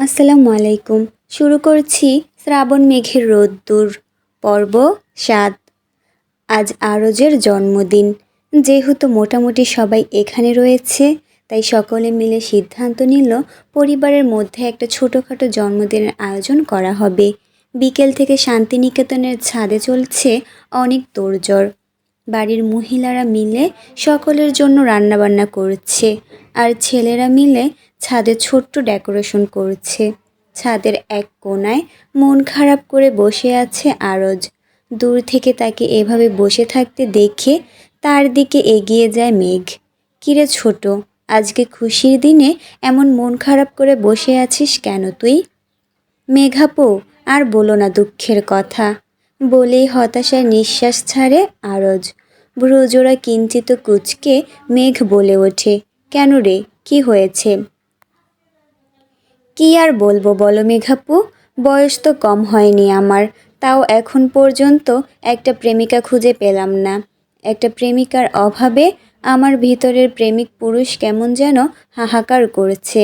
আসসালামু আলাইকুম। শুরু করছি শ্রাবণ মেঘের রোদ্দুর পর্ব ৭। আজ আরজের জন্মদিন। যেহেতু মোটামুটি সবাই এখানে রয়েছে, তাই সকলে মিলে সিদ্ধান্ত নিল পরিবারের মধ্যে একটা ছোটোখাটো জন্মদিনের আয়োজন করা হবে। বিকেল থেকে শান্তিনিকেতনের ছাদে চলছে অনেক তোড়জোড়। বাড়ির মহিলারা মিলে সকলের জন্য রান্নাবান্না করছে, আর ছেলেরা মিলে ছাদে ছোট্ট ডেকোরেশন করছে। ছাদের এক কোণায় মন খারাপ করে বসে আছে আরজ। দূর থেকে তাকে এভাবে বসে থাকতে দেখে তার দিকে এগিয়ে যায় মেঘ। কিরে ছোট, আজকে খুশির দিনে এমন মন খারাপ করে বসে আছিস কেন তুই? মেঘাপু, আর বলো না দুঃখের কথা, বলেই হতাশার নিঃশ্বাস ছাড়ে আরজ। ভ্রুজোড়া কিঞ্চিত কুঁচকে মেঘ বলে ওঠে, কেন রে, কি হয়েছে? কি আর বলবো বলো মেঘাপু, বয়স তো কম হয়নি আমার, তাও এখন পর্যন্ত একটা প্রেমিকা খুঁজে পেলাম না। একটা প্রেমিকার অভাবে আমার ভিতরের প্রেমিক পুরুষ কেমন যেন হাহাকার করছে।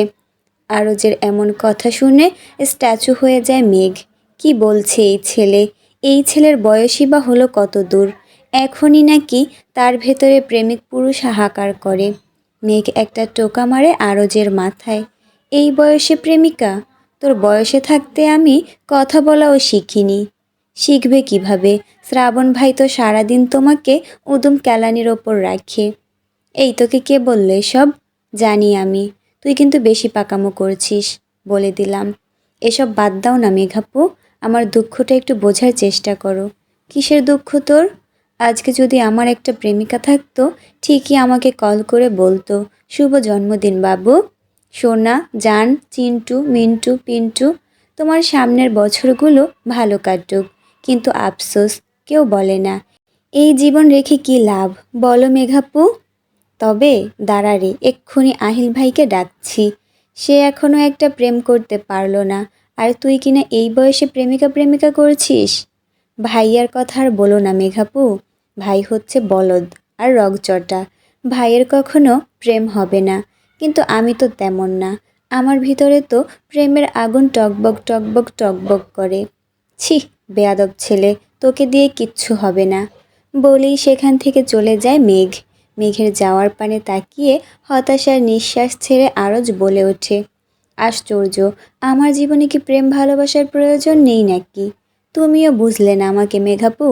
আরজের এমন কথা শুনে স্ট্যাচু হয়ে যায় মেঘ। কি বলছে এই ছেলে? এই ছেলের বয়সই বা হলো কত দূর? এখনই নাকি তার ভেতরে প্রেমিক পুরুষ হাহাকার করে। মেঘ একটা টোকা মারে আরজের মাথায়। এই বয়সে প্রেমিকা? তোর বয়সে থাকতে আমি কথা বলাও শিখিনি। শিখবে কিভাবে? শ্রাবণ ভাই তো সারাদিন তোমাকে উদুম কেলানির ওপর রাখে। এই তোকে কে বললো এসব? জানি আমি, তুই কিন্তু বেশি পাকামো করছিস, বলে দিলাম। এসব বাদ দাও না মেঘাপু, আমার দুঃখটা একটু বোঝার চেষ্টা করো। কিসের দুঃখ তোর? আজকে যদি আমার একটা প্রেমিকা থাকতো, ঠিকই আমাকে কল করে বলতো, শুভ জন্মদিন বাবু। সোনা, জান, চিন্টু, মিন্টু, পিন্টু, তোমার সামনের বছরগুলো ভালো কাটুক। কিন্তু আফসোস, কেউ বলে না। এই জীবন রেখে কি লাভ বলো মেঘাপু? তবে দাঁড়া রে, এক্ষুনি আহিল ভাইকে ডাকছি। সে এখনও একটা প্রেম করতে পারলো না, আর তুই কিনা এই বয়সে প্রেমিকা প্রেমিকা করছিস। ভাইয়ার কথা আর বলো না মেঘাপু, ভাই হচ্ছে বলদ আর রগচটা। ভাইয়ের কখনো প্রেম হবে না, কিন্তু আমি তো তেমন না। আমার ভিতরে তো প্রেমের আগুন টকবক টকবক টকবক করে। ছি, বেয়াদব ছেলে, তোকে দিয়ে কিচ্ছু হবে না, বলেই সেখান থেকে চলে যায় মেঘ। মেঘের যাওয়ার পানে তাকিয়ে হতাশার নিঃশ্বাস ছেড়ে আরজ বলে ওঠে, আশ্চর্য, আমার জীবনে কি প্রেম ভালোবাসার প্রয়োজন নেই নাকি? তুমিও বুঝলে না আমাকে মেঘাপু?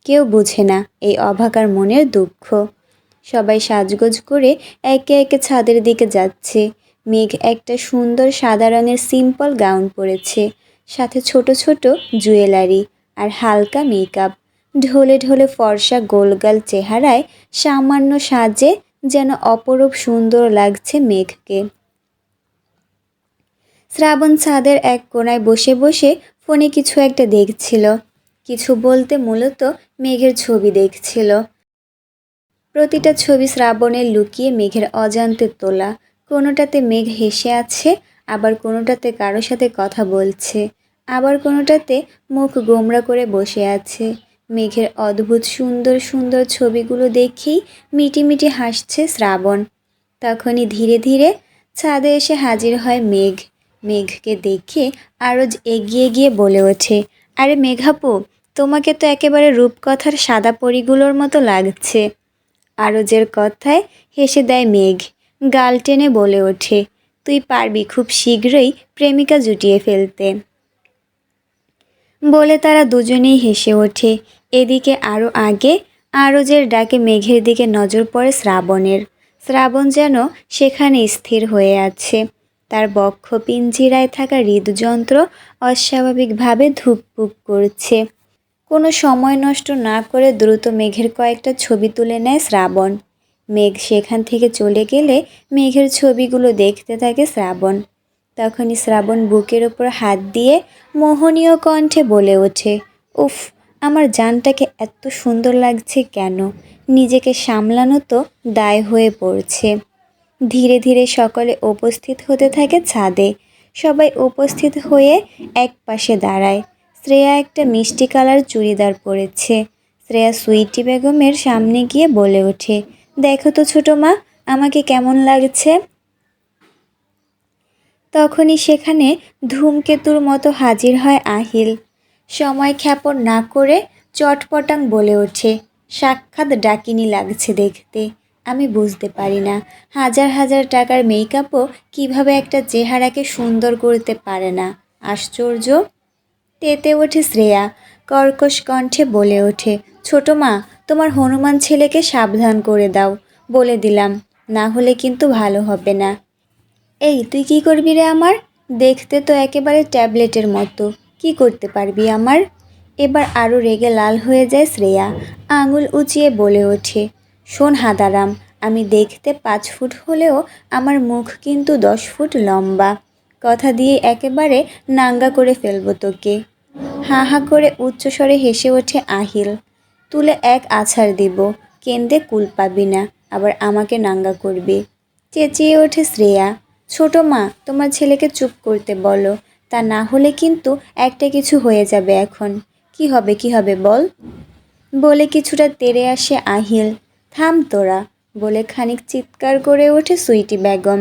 কেউ বুঝে না এই অভাগার মনের দুঃখ। সবাই সাজগোজ করে একে একে ছাদের দিকে যাচ্ছে। মেঘ একটা সুন্দর সাদা রঙের সিম্পল গাউন পরেছে, সাথে ছোট ছোট জুয়েলারি আর হালকা মেকআপ। ঢলে ঢলে ফর্সা গোলগাল চেহারায় সামান্য সাজে যেন অপরূপ সুন্দর লাগছে মেঘকে। শ্রাবণ ছাদের এক কোণায় বসে বসে ফোনে কিছু একটা দেখছিল। কিছু বলতে মূলত মেঘের ছবি দেখছিল। প্রতিটা ছবি শ্রাবণের লুকিয়ে মেঘের অজান্তে তোলা। কোনোটাতে মেঘ হেসে আছে, আবার কোনোটাতে কারো সাথে কথা বলছে, আবার কোনোটাতে মুখ গোমড়া করে বসে আছে। মেঘের অদ্ভুত সুন্দর সুন্দর ছবিগুলো দেখেই মিটিমিটি হাসছে শ্রাবণ। তখনই ধীরে ধীরে ছাদে এসে হাজির হয় মেঘ। মেঘকে দেখে আরজ এগিয়ে গিয়ে বলে ওঠে, আরে মেঘাপু, তোমাকে তো একেবারে রূপকথার সাদা পরীগুলোর মতো লাগছে। আরজের কথায় হেসে দেয় মেঘ, গাল টেনে বলে ওঠে, তুই পারবি খুব শীঘ্রই প্রেমিকা জুটিয়ে ফেলতে। বলে তারা দুজনেই হেসে ওঠে। এদিকে আরও আগে আরজের ডাকে মেঘের দিকে নজর পড়ে শ্রাবণের। শ্রাবণ যেন সেখানে স্থির হয়ে আছে। তার বক্ষ পিঞ্জিরায় থাকা হৃদযন্ত্র অস্বাভাবিকভাবে ধুকপুক করছে। কোনো সময় নষ্ট না করে দ্রুত মেঘের কয়েকটা ছবি তুলে নেয় শ্রাবণ। মেঘ সেখান থেকে চলে গেলে মেঘের ছবিগুলো দেখতে থাকে শ্রাবণ। তখনই শ্রাবণ বুকের ওপর হাত দিয়ে মোহনীয় কণ্ঠে বলে ওঠে, উফ, আমার জানটাকে এত সুন্দর লাগছে কেন? নিজেকে সামলানো তো দায় হয়ে পড়ছে। ধীরে ধীরে সকলে উপস্থিত হতে থাকে ছাদে। সবাই উপস্থিত হয়ে এক পাশে দাঁড়ায়। শ্রেয়া একটা মিষ্টি কালার চুড়িদার পরেছে। শ্রেয়া সুইটি বেগমের সামনে গিয়ে বলে ওঠে, দেখো তো ছোটো মা, আমাকে কেমন লাগছে? তখনই সেখানে ধূমকেতুর মতো হাজির হয় আহিল। সময় ক্ষেপণ না করে চটপটাং বলে ওঠে, সাক্ষাৎ ডাকিনী লাগছে দেখতে। আমি বুঝতে পারি না হাজার হাজার টাকার মেকআপও কিভাবে একটা চেহারাকে সুন্দর করতে পারে না। আশ্চর্য। তেতে ওঠে শ্রেয়া, কর্কশ কণ্ঠে বলে ওঠে, ছোট মা, তোমার হনুমান ছেলেকে সাবধান করে দাও, বলে দিলাম, না হলে কিন্তু ভালো হবে না। এই তুই কি করবি রে আমার? দেখতে তো একেবারে ট্যাবলেটের মতো, কি করতে পারবি আমার? এবার আরও রেগে লাল হয়ে যায় শ্রেয়া, আঙুল উঁচিয়ে বলে ওঠে, শোন হাদারাম, আমি দেখতে 5 ফুট হলেও আমার মুখ কিন্তু 10 ফুট লম্বা। কথা দিয়ে একেবারে নাঙ্গা করে ফেলবো তোকে। হাঁ হাঁ করে উচ্চস্বরে হেসে ওঠে আহিল। তুলে এক আছাড় দিব, কেন্দে কুল পাবি না, আবার আমাকে নাঙ্গা করবি। চেঁচিয়ে ওঠে শ্রেয়া, ছোট মা, তোমার ছেলেকে চুপ করতে বলো, তা না হলে কিন্তু একটা কিছু হয়ে যাবে এখন। কি হবে বল? বলে কিছুটা তেড়ে আসে আহিল। থাম তোরা, বলে খানিক চিৎকার করে ওঠে সুইটি বেগম।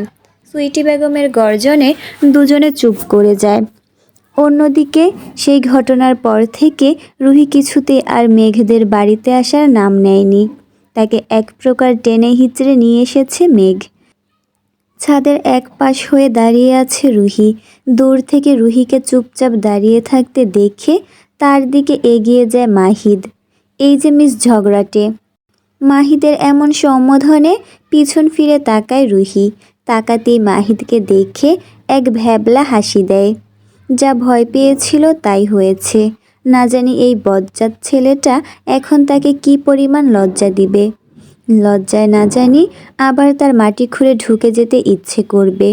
সুইটি বেগমের গর্জনে দুজনে চুপ করে যায়। অন্যদিকে সেই ঘটনার পর থেকে রুহি কিছুতে আর মেঘদের বাড়িতে আসার নাম নেয়নি। তাকে এক প্রকার টেনে হিচড়ে নিয়ে এসেছে মেঘ। ছাদের এক পাশ হয়ে দাঁড়িয়ে আছে রুহি। দূর থেকে রুহিকে চুপচাপ দাঁড়িয়ে থাকতে দেখে তার দিকে এগিয়ে যায় মাহিদ। এই যে মিস ঝগড়াটে। মাহিদের এমন সম্বোধনে পিছন ফিরে তাকায় রুহি। তাকাতেই মাহিদকে দেখে এক ভ্যাবলা হাসি দেয়। যা ভয় পেয়েছিল তাই হয়েছে। না জানি এই বজ্জাত ছেলেটা এখন তাকে কি পরিমাণ লজ্জা দিবে। লজ্জায় না জানি আবার তার মাটি খুঁড়ে ঢুকে যেতে ইচ্ছে করবে।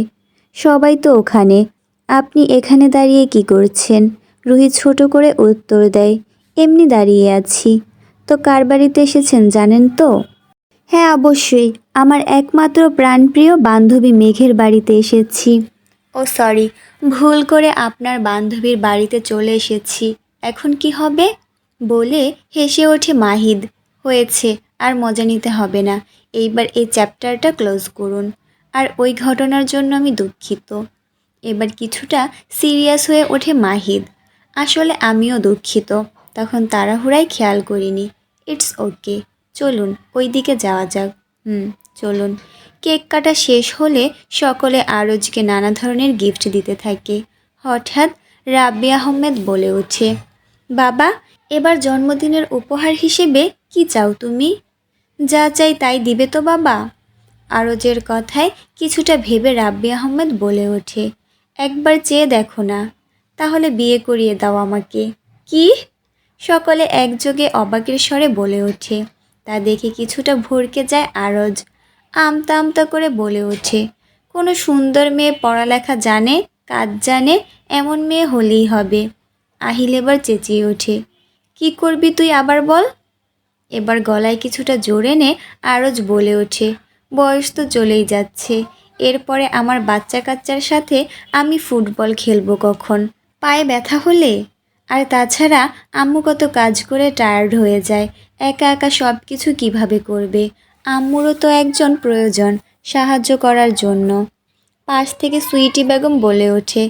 সবাই তো ওখানে, আপনি এখানে দাঁড়িয়ে কি করছেন? রুহি ছোট করে উত্তর দেয়, এমনি দাঁড়িয়ে আছি। তো কার বাড়িতে এসেছেন জানেন তো? হ্যাঁ অবশ্যই, আমার একমাত্র প্রাণপ্রিয় বান্ধবী মেঘের বাড়িতে এসেছি। ও সরি, ভুল করে আপনার বান্ধবীর বাড়িতে চলে এসেছি। এখন কি হবে? বলে হেসে ওঠে মাহিদ। হয়েছে, আর মজা নিতে হবে না। এইবার এই চ্যাপ্টারটা ক্লোজ করুন। আর ওই ঘটনার জন্য আমি দুঃখিত। এবার কিছুটা সিরিয়াস হয়ে ওঠে মাহিদ। আসলে আমিও দুঃখিত, তখন তাড়াহুড়ায় খেয়াল করিনি। ইটস ওকে, চলুন ওই দিকে যাওয়া যাক। চলুন। কেক কাটা শেষ হলে সকলে আরজকে নানা ধরনের গিফট দিতে থাকে। হঠাৎ রাব্বি আহমেদ বলে ওঠে, বাবা, এবার জন্মদিনের উপহার হিসেবে কি চাও তুমি? যা চাই তাই দিবে তো বাবা? আরজের কথায় কিছুটা ভেবে রাব্বি আহমেদ বলে ওঠে, একবার চেয়ে দেখো না, তাহলে বিয়ে করিয়ে দাও আমাকে। কি? সকলে একযোগে অবাকের স্বরে বলে ওঠে। তা দেখে কিছুটা ভড়কে যায় আরজ। আমতা আমতা করে বলে ওঠে, কোনো সুন্দর মেয়ে পড়ালেখা জানে, কাজ জানে, এমন মেয়ে হলেই হবে। আহিল এবার চেঁচিয়ে ওঠে, কি করবি তুই আবার বল? এবার গলায় কিছুটা জোর এনে আরজ বলে ওঠে, বয়স তো চলেই যাচ্ছে, এরপরে আমার বাচ্চা কাচ্চার সাথে আমি ফুটবল খেলবো কখন? পায়ে ব্যথা হলে? আর তাছাড়া আম্মু কত কাজ করে টায়ার্ড হয়ে যায়, একা একা সব কিছু কীভাবে করবে? আম্মুরও তো একজন প্রয়োজন সাহায্য করার জন্য। পাশ থেকে সুইটি বেগম বলে ওঠে,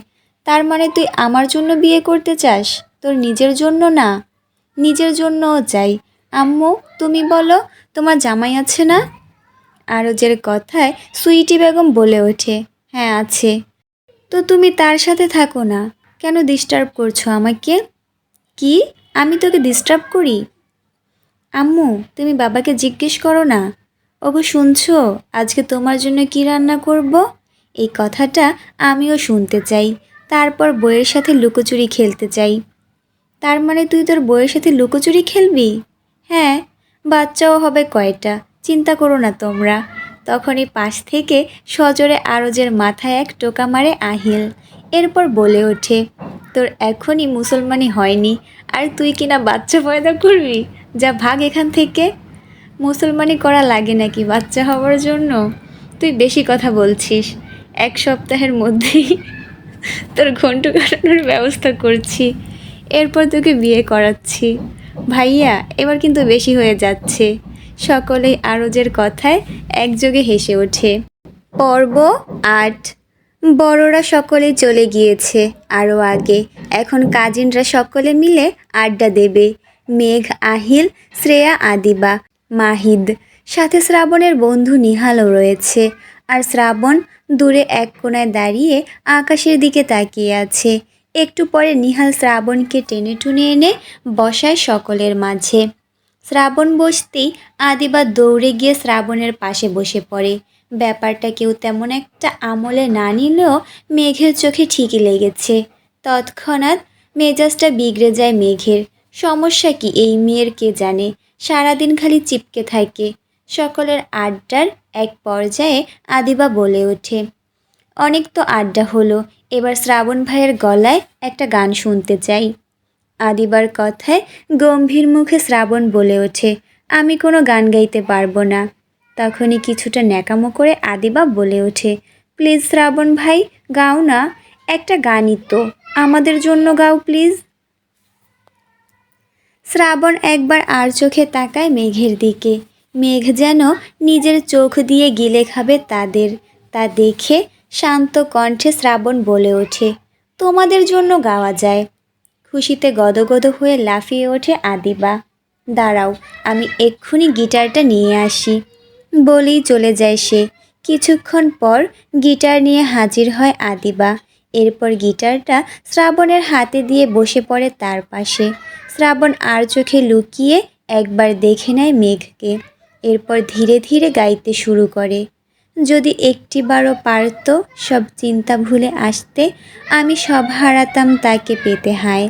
তার মানে তুই আমার জন্য বিয়ে করতে চাস, তোর নিজের জন্য না? নিজের জন্যও চাই। আম্মু, তুমি বলো, তোমার জামাই আছে না? আরজের কথায় সুইটি বেগম বলে ওঠে, হ্যাঁ আছে। তো তুমি তার সাথে থাকো না, কেন ডিস্টার্ব করছো আমাকে? কি? আমি তোকে ডিস্টার্ব করি? আম্মু, তুমি বাবাকে জিজ্ঞেস করো না। ওগো শুনছো, আজকে তোমার জন্য কি রান্না করব? এই কথাটা আমিও শুনতে চাই, তারপর বইয়ের সাথে লুকোচুরি খেলতে চাই। তার মানে তুই তোর বইয়ের সাথে লুকোচুরি খেলবি? হ্যাঁ, বাচ্চাও হবে কয়টা, চিন্তা করো না তোমরা। তখনই পাশ থেকে সজোরে আরজের মাথায় এক টোকা মারে আহিল। এরপর বলে ওঠে, তোর এখনই মুসলমানি হয়নি, আর তুই কিনা বাচ্চা পয়দা করবি? যা ভাগ এখান থেকে। মুসলমানি করা লাগে নাকি বাচ্চা হওয়ার জন্য? তুই বেশি কথা বলছিস। 1 সপ্তাহের মধ্যেই তোর ঘন্টু কাটানোর ব্যবস্থা করছি, এরপর তোকে বিয়ে করাচ্ছি। ভাইয়া, এবার কিন্তু বেশি হয়ে যাচ্ছে। সকলেই আরজের কথায় একযোগে হেসে ওঠে। পর্ব 8। বড়রা সকলে চলে গিয়েছে আরও আগে। এখন কাজিনরা সকলে মিলে আড্ডা দেবে। মেঘ, আহিল, শ্রেয়া, আদিবা, মাহিদ, সাথে শ্রাবণের বন্ধু নিহালও রয়েছে। আর শ্রাবণ দূরে এক কোণায় দাঁড়িয়ে আকাশের দিকে তাকিয়ে আছে। একটু পরে নিহাল শ্রাবণকে টেনে টুনে এনে বসায় সকলের মাঝে। শ্রাবণ বসতেই আদিবা দৌড়ে গিয়ে শ্রাবণের পাশে বসে পড়ে। ব্যাপারটা কেউ তেমন একটা আমলে না নিলেও মেঘের চোখে ঠিকই লেগেছে। তৎক্ষণাৎ মেজাজটা বিগড়ে যায় মেঘের। সমস্যা কি এই মেয়ের কে জানে, সারাদিন খালি চিপকে থাকে। সকলের আড্ডার এক পর্যায়ে আদিবা বলে ওঠে, অনেক তো আড্ডা হলো, এবার শ্রাবণ ভাইয়ের গলায় একটা গান শুনতে চাই। আদিবার কথায় গম্ভীর মুখে শ্রাবণ বলে ওঠে, আমি কোনো গান গাইতে পারবো না। তখনই কিছুটা ন্যাকামো করে আদিবা বলে ওঠে, প্লিজ শ্রাবণ ভাই গাও না, একটা গানই তো, আমাদের জন্য গাও প্লিজ। শ্রাবণ একবার আর চোখে তাকায় মেঘের দিকে। মেঘ যেন নিজের চোখ দিয়ে গিলে খাবে তাদের। তা দেখে শান্ত কণ্ঠে শ্রাবণ বলে ওঠে, তোমাদের জন্য গাওয়া যায়। খুশিতে গদগদ হয়ে লাফিয়ে ওঠে আদিবা। দাঁড়াও, আমি এক্ষুনি গিটারটা নিয়ে আসি বলেই চলে যায় সে। কিছুক্ষণ পর গিটার নিয়ে হাজির হয় আদিবা। এরপর গিটারটা শ্রাবণের হাতে দিয়ে বসে পড়ে তার পাশে। শ্রাবণ আর চোখে লুকিয়ে একবার দেখে নেয় মেঘকে। এরপর ধীরে ধীরে গাইতে শুরু করে, যদি একটিবারও পারত সব চিন্তা ভুলে আসতে, আমি সব হারাতাম তাকে পেতে হায়।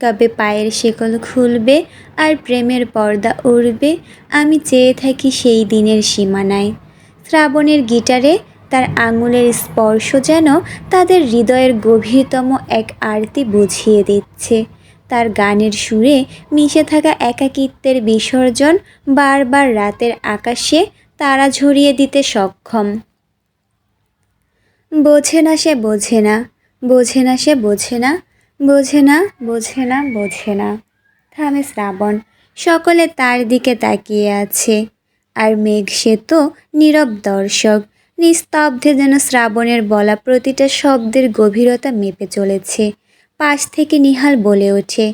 কবে পায়ের শেকল খুলবে আর প্রেমের পর্দা উড়বে, আমি চেয়ে থাকি সেই দিনের সীমানায়। শ্রাবণের গিটারে তার আঙুলের স্পর্শ যেন তাদের হৃদয়ের গভীরতম এক আরতি বুঝিয়ে দিচ্ছে। তার গানের সুরে মিশে থাকা একাকিত্বের বিসর্জন বারবার রাতের আকাশে তারা ঝরিয়ে দিতে সক্ষম। বোঝে না সে বোঝে না, বোঝে না সে বোঝে না, বোঝে না, বোঝে না, বোঝে না। থামে শ্রাবণ। সকলে তার দিকে তাকিয়ে আছে। আর মেঘ সে তো নীরব দর্শক। নিস্তব্ধে যেন শ্রাবণের বলা প্রতিটা শব্দের গভীরতা মেপে চলেছে। পাশ থেকে নিহাল বলে ওঠে,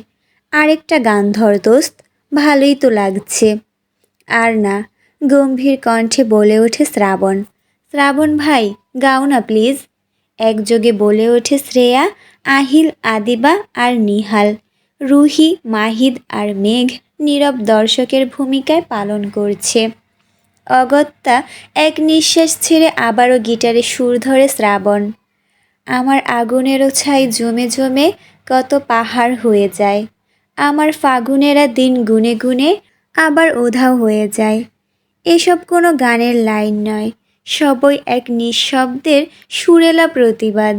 আরেকটা গান ধর দোস্ত, ভালোই তো লাগছে। আর না, গম্ভীর কণ্ঠে বলে ওঠে শ্রাবণ। শ্রাবণ ভাই গাও না প্লিজ, একযোগে বলে ওঠে শ্রেয়া, আহিল, আদিবা আর নিহাল। রুহি, মাহিদ আর মেঘ নীরব দর্শকের ভূমিকায় পালন করছে। অগত্যা এক নিঃশ্বাস ছেড়ে আবারও গিটারে সুর ধরে শ্রাবণ। আমার আগুনেরও ছাই জমে জমে কত পাহাড় হয়ে যায়, আমার ফাগুনেরা দিন গুনে গুনে আবার উধাও হয়ে যায়। এসব কোনো গানের লাইন নয়, সবই এক নিঃশব্দের সুরেলা প্রতিবাদ।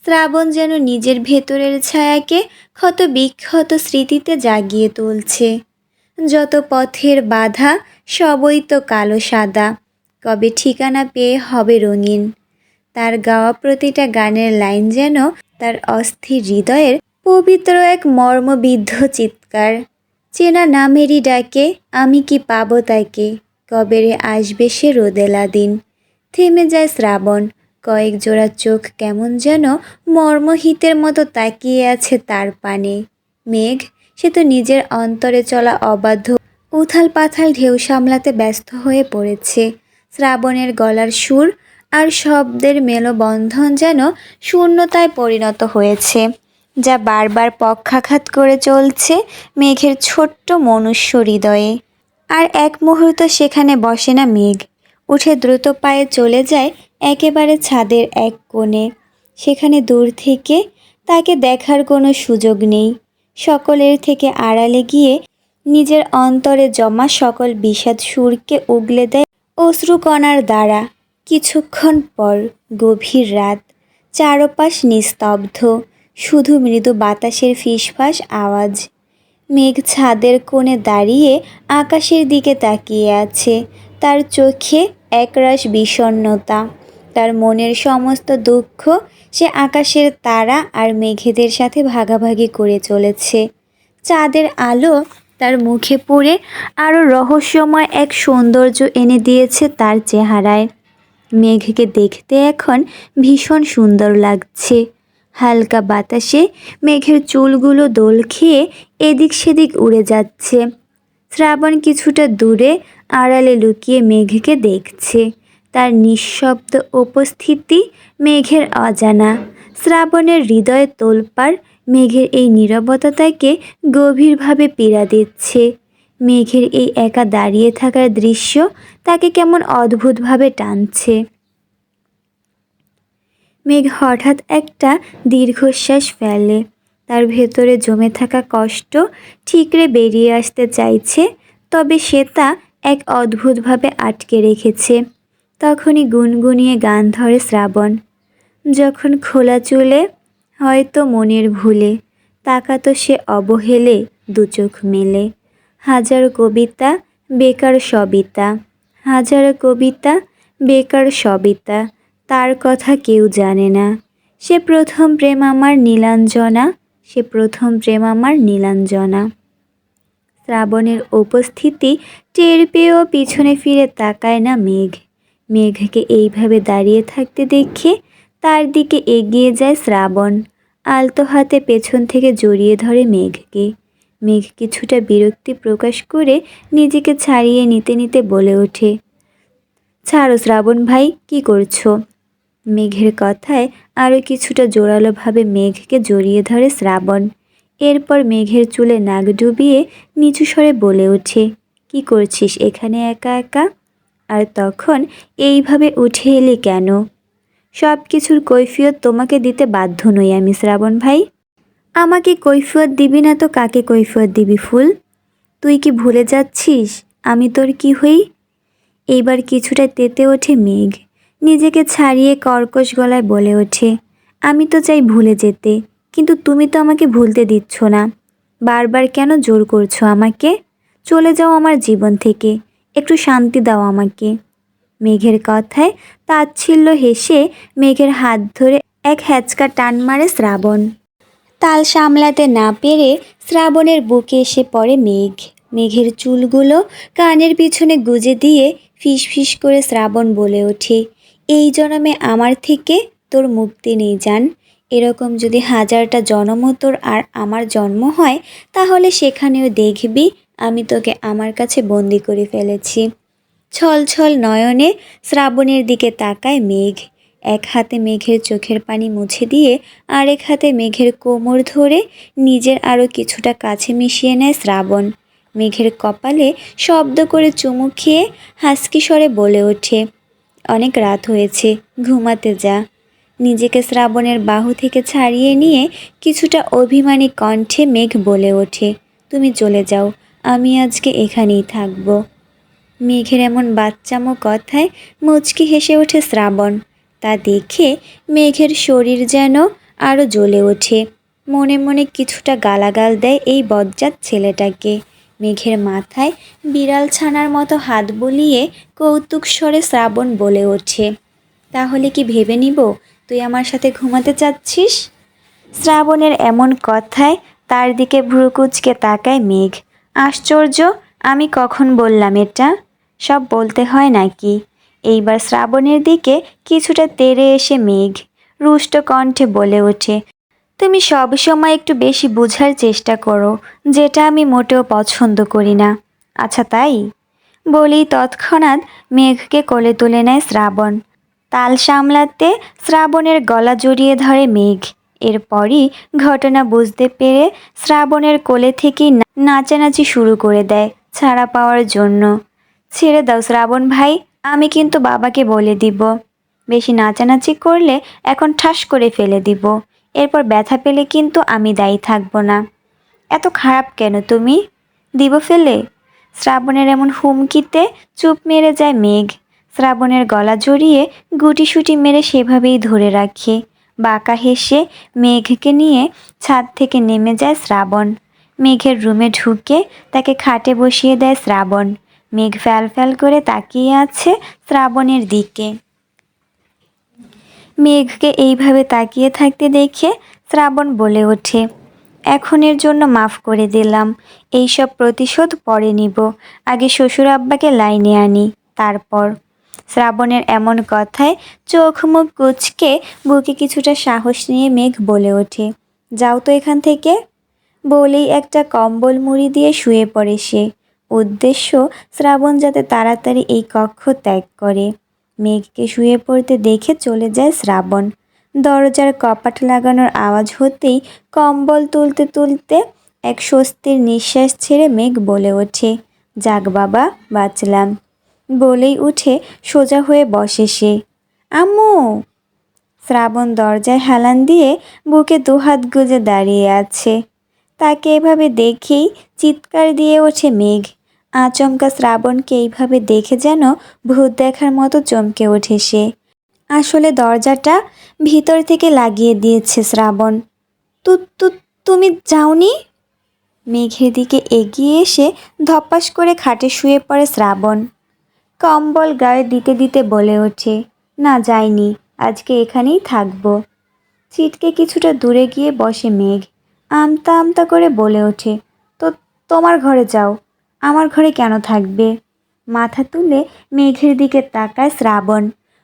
শ্রাবণ যেন নিজের ভেতরের ছায়াকে ক্ষত বিক্ষত স্মৃতিতে জাগিয়ে তুলছে। যত পথের বাধা সবই তো কালো সাদা, কবে ঠিকানা পেয়ে হবে রঙিন। তার গাওয়া প্রতিটা গানের লাইন যেন তার অস্থির হৃদয়ের পবিত্র এক মর্মবিদ্ধ চিৎকার। চেনা নামেরই ডাকে, আমি কি পাবো তাকে, কবে রে আসবে সে রোদেলা দিন। থেমে যায় শ্রাবণ। কয়েক জোড়া চোখ কেমন যেন মর্মহিতের মতো তাকিয়ে আছে তার পানে। মেঘ, সে তো নিজের অন্তরে চলা অবাধ্য উথাল পাথাল ঢেউ সামলাতে ব্যস্ত হয়ে পড়েছে। শ্রাবণের গলার সুর আর শব্দের মেলবন্ধন যেন শূন্যতায় পরিণত হয়েছে, যা বারবার পক্ষাঘাত করে চলছে মেঘের ছোট্ট মনুষ্য হৃদয়ে। আর এক মুহূর্ত সেখানে বসে না মেঘ, উঠে দ্রুত পায়ে চলে যায় একেবারে ছাদের এক কোণে। সেখানে দূর থেকে তাকে দেখার কোনো সুযোগ নেই। সকলের থেকে আড়ালে গিয়ে নিজের অন্তরে জমা সকল বিষাদ সুরকে উগলে দেয় অশ্রুকণার দ্বারা। কিছুক্ষণ পর গভীর রাত, চারপাশ নিস্তব্ধ, শুধু মৃদু বাতাসের ফিসফাস আওয়াজ। মেঘ ছাদের কোণে দাঁড়িয়ে আকাশের দিকে তাকিয়ে আছে। তার চোখে একরাশ বিষণ্ণতা। তার মনের সমস্ত দুঃখ সে আকাশের তারা আর মেঘেদের সাথে ভাগাভাগি করে চলেছে। চাঁদের আলো তার মুখে পড়ে আরও রহস্যময় এক সৌন্দর্য এনে দিয়েছে তার চেহারায়। মেঘকে দেখতে এখন ভীষণ সুন্দর লাগছে। হালকা বাতাসে মেঘের চুলগুলো দোল খেয়ে এদিক সেদিক উড়ে যাচ্ছে। শ্রাবণ কিছুটা দূরে আড়ালে লুকিয়ে মেঘকে দেখছে। তার নিঃশব্দ উপস্থিতি মেঘের অজানা। শ্রাবণের হৃদয়ে তোলপাড়। মেঘের এই নীরবতা তাকে গভীরভাবে পীড়া দিচ্ছে। মেঘের এই একা দাঁড়িয়ে থাকার দৃশ্য তাকে কেমন অদ্ভুতভাবে টানছে। মেঘ হঠাৎ একটা দীর্ঘশ্বাস ফেলে। তার ভেতরে জমে থাকা কষ্ট ঠিকরে বেরিয়ে আসতে চাইছে, তবে সে তা এক অদ্ভুতভাবে আটকে রেখেছে। তখনই গুনগুনিয়ে গান ধরে শ্রাবণ। যখন খোলা চুলে হয়তো মনের ভুলে তাকাতো সে অবহেলে দুচোখ মেলে। হাজার কবিতা বেকার সবিতা, হাজার কবিতা বেকার সবিতা, তার কথা কেউ জানে না। সে প্রথম প্রেম আমার নীলাঞ্জনা, সে প্রথম প্রেম আমার নীলাঞ্জনা। শ্রাবণের উপস্থিতি টের পেয়েও পিছনে ফিরে তাকায় না মেঘ। মেঘকে এইভাবে দাঁড়িয়ে থাকতে দেখে তার দিকে এগিয়ে যায় শ্রাবণ। আলতো হাতে পেছন থেকে জড়িয়ে ধরে মেঘকে। মেঘ কিছুটা বিরক্তি প্রকাশ করে নিজেকে ছাড়িয়ে নিতে নিতে বলে ওঠে, ছাড়ো শ্রাবণ ভাই, কি করছো? মেঘের কথায় আরও কিছুটা জোরালোভাবে মেঘকে জড়িয়ে ধরে শ্রাবণ। এরপর মেঘের চুলে নাক ডুবিয়ে নিচু স্বরে বলে ওঠে, কি করছিস এখানে একা একা? আর তখন এইভাবে উঠে এলি কেন? সব কিছুর কৈফিয়ত তোমাকে দিতে বাধ্য নই আমি শ্রাবণ ভাই। আমাকে কৈফিয়ত দিবি না তো কাকে কৈফিয়ত দিবি ফুল? তুই কি ভুলে যাচ্ছিস আমি তোর কি হই? এইবার কিছুটা তেতে ওঠে মেঘ। নিজেকে ছাড়িয়ে কর্কশ গলায় বলে ওঠে, আমি তো চাই ভুলে যেতে, কিন্তু তুমি তো আমাকে ভুলতে দিচ্ছ না। বারবার কেন জোর করছো আমাকে? চলে যাও আমার জীবন থেকে, একটু শান্তি দাও আমাকে। মেঘের কথায় তাচ্ছিল্য হেসে মেঘের হাত ধরে এক হ্যাচকা টান মারে শ্রাবণ। তাল সামলাতে না পেরে শ্রাবণের বুকে এসে পড়ে মেঘ। মেঘের চুলগুলো কানের পিছনে গুজে দিয়ে ফিসফিস করে শ্রাবণ বলে ওঠে, এই জন্মে আমার থেকে তোর মুক্তি নেই জান। এরকম যদি হাজারটা জন্ম তোর আর আমার জন্ম হয়, তাহলে সেখানেও দেখবি আমি তোকে আমার কাছে বন্দি করে ফেলেছি। ছল ছল নয়নে শ্রাবণের দিকে তাকায় মেঘ। এক হাতে মেঘের চোখের পানি মুছে দিয়ে আরেক হাতে মেঘের কোমর ধরে নিজের আরও কিছুটা কাছে মিশিয়ে নেয় শ্রাবণ। মেঘের কপালে শব্দ করে চুমু খেয়ে হাসকি স্বরে বলে ওঠে, অনেক রাত হয়েছে, ঘুমাতে যা। নিজেকে শ্রাবণের বাহু থেকে ছাড়িয়ে নিয়ে কিছুটা অভিমানী কণ্ঠে মেঘ বলে ওঠে, তুমি চলে যাও, আমি আজকে এখানেই থাকবো। মেঘের এমন বাচ্চামো কথায় মুচকি হেসে ওঠে শ্রাবণ। তা দেখে মেঘের শরীর যেন আরও জ্বলে ওঠে। মনে মনে কিছুটা গালাগাল দেয় এই বজ্জাত ছেলেটাকে। মেঘের মাথায় বিড়াল ছানার মতো হাত বুলিয়ে কৌতুক স্বরে শ্রাবণ বলে ওঠে, তাহলে কি ভেবে নিব তুই আমার সাথে ঘুমাতে চাচ্ছিস? শ্রাবণের এমন কথায় তার দিকে ভ্রুকুচকে তাকায় মেঘ। আশ্চর্য, আমি কখন বললাম এটা? সব বলতে হয় নাকি? এইবার শ্রাবণের দিকে কিছুটা তেড়ে এসে মেঘ রুষ্ট কণ্ঠে বলে ওঠে, তুমি সবসময় একটু বেশি বোঝার চেষ্টা করো, যেটা আমি মোটেও পছন্দ করি না। আচ্ছা তাই? বলেই তৎক্ষণাৎ মেঘকে কোলে তুলে নেয় শ্রাবণ। তাল সামলাতে শ্রাবণের গলা জড়িয়ে ধরে মেঘ। এরপরই ঘটনা বুঝতে পেরে শ্রাবণের কোলে থেকেই নাচানাচি শুরু করে দেয় ছাড়া পাওয়ার জন্য। ছেড়ে দাও শ্রাবণ ভাই, আমি কিন্তু বাবাকে বলে দিব। বেশি নাচানাচি করলে এখন ঠাস করে ফেলে দিব। এরপর ব্যথা পেলে কিন্তু আমি দায়ী থাকবো না। এত খারাপ কেন তুমি? দিব ফেলে? শ্রাবণের এমন হুমকিতে চুপ মেরে যায় মেঘ। শ্রাবণের গলা জড়িয়ে গুটিসুটি মেরে সেভাবেই ধরে রাখে। বাঁকা হেসে মেঘকে নিয়ে ছাদ থেকে নেমে যায় শ্রাবণ। মেঘের রুমে ঢুকে তাকে খাটে বসিয়ে দেয় শ্রাবণ। মেঘ ফ্যাল ফ্যাল করে তাকিয়ে আছে শ্রাবণের দিকে। মেঘকে এইভাবে তাকিয়ে থাকতে দেখে শ্রাবণ বলে ওঠে, এখনের জন্য মাফ করে দিলাম, এইসব প্রতিশোধ পরে নিব। আগে শ্বশুর আব্বাকে লাইনে আনি, তারপর। শ্রাবণের এমন কথায় চোখ মুখ কুঁচকে বুকে কিছুটা সাহস নিয়ে মেঘ বলে ওঠে, যাও তো এখান থেকে। বলেই একটা কম্বল মুড়ি দিয়ে শুয়ে পড়ে সে। উদ্দেশ্য শ্রাবণ যাতে তাড়াতাড়ি এই কক্ষ ত্যাগ করে। মেঘকে শুয়ে পড়তে দেখে চলে যায় শ্রাবণ। দরজার কপাট লাগানোর আওয়াজ হতেই কম্বল তুলতে তুলতে এক স্বস্তির নিঃশ্বাস ছেড়ে মেঘ বলে ওঠে, যাক বাবা, বাঁচলাম। বলেই উঠে সোজা হয়ে বসে সে। আম্মু! শ্রাবণ দরজায় হেলান দিয়ে বুকে দুহাত গুজে দাঁড়িয়ে আছে। তাকে এভাবে দেখেই চিৎকার দিয়ে ওঠে মেঘ। আচমকা শ্রাবণকে এইভাবে দেখে যেন ভূত দেখার মতো চমকে ওঠে সে। আসলে দরজাটা ভিতর থেকে লাগিয়ে দিয়েছে শ্রাবণ। তু তু তুমি যাওনি? মেঘের দিকে এগিয়ে এসে ধপাস করে খাটে শুয়ে পড়ে শ্রাবণ। কম্বল গায়ে দিতে দিতে বলে ওঠে, না যাইনি, আজকে এখানেই থাকবো। ছিটকে কিছুটা দূরে গিয়ে বসে মেঘ। আমতা আমতা করে বলে ওঠে, তো তোমার ঘরে যাও, আমার ঘরে কেন থাকবে? মাথা তুলে মেঘের দিকে তাকায় শ্রাবণ।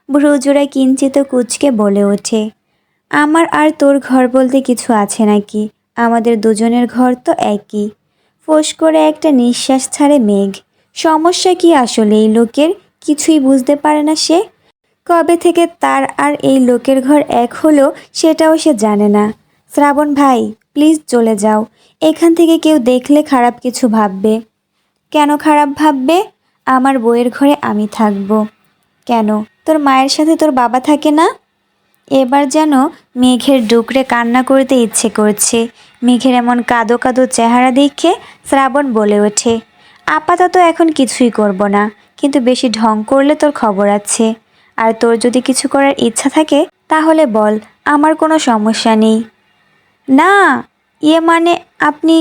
ভ্রুজোড়ায় কিঞ্চিত কুঁচকে বলে ওঠে, আমার আর তোর ঘর বলতে কিছু আছে নাকি? আমাদের দুজনের ঘর তো একই। ফোঁস করে একটা নিঃশ্বাস ছাড়ে মেঘ। সমস্যা কি আসলে এই লোকের? কিছুই বুঝতে পারে না সে। কবে থেকে তার আর এই লোকের ঘর এক হলো সেটাও সে জানে না। শ্রাবণ ভাই, প্লিজ চলে যাও। এখান থেকে কেউ দেখলে খারাপ কিছু ভাববে। কেন খারাপ ভাববে? আমার বউয়ের ঘরে আমি থাকবো। কেন, তোর মায়ের সাথে তোর বাবা থাকে না? এবার যেন মেঘের ডুকরে কান্না করতে ইচ্ছে করছে। মেঘের এমন কাদো কাদো চেহারা দেখে শ্রাবণ বলে ওঠে, আপাতত এখন কিছুই করব না, কিন্তু বেশি ঢং করলে তোর খবর আছে। আর তোর যদি কিছু করার ইচ্ছা থাকে তাহলে বল, আমার কোনো সমস্যা নেই। না, ইয়ে মানে আপনি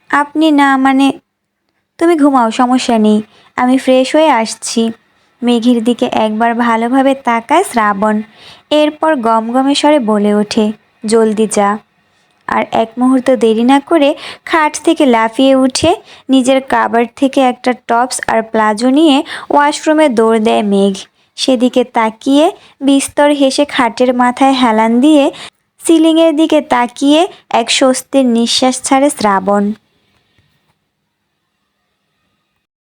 আপনি না মানে তুমি ঘুমাও, সমস্যা নেই, আমি ফ্রেশ হয়ে আসছি। মেঘের দিকে একবার ভালোভাবে তাকায় শ্রাবণ। এরপর গমগমে স্বরে বলে ওঠে, জলদি যা। আর এক মুহূর্ত দেরি না করে খাট থেকে লাফিয়ে উঠে নিজের কাবার্ড থেকে একটা টপস আর প্লাজো নিয়ে ওয়াশরুমে দৌড় দেয় মেঘ। সেদিকে তাকিয়ে বিস্তর হেসে খাটের মাথায় হেলান দিয়ে সিলিংয়ের দিকে তাকিয়ে এক স্বস্তির নিঃশ্বাস ছাড়ে শ্রাবণ।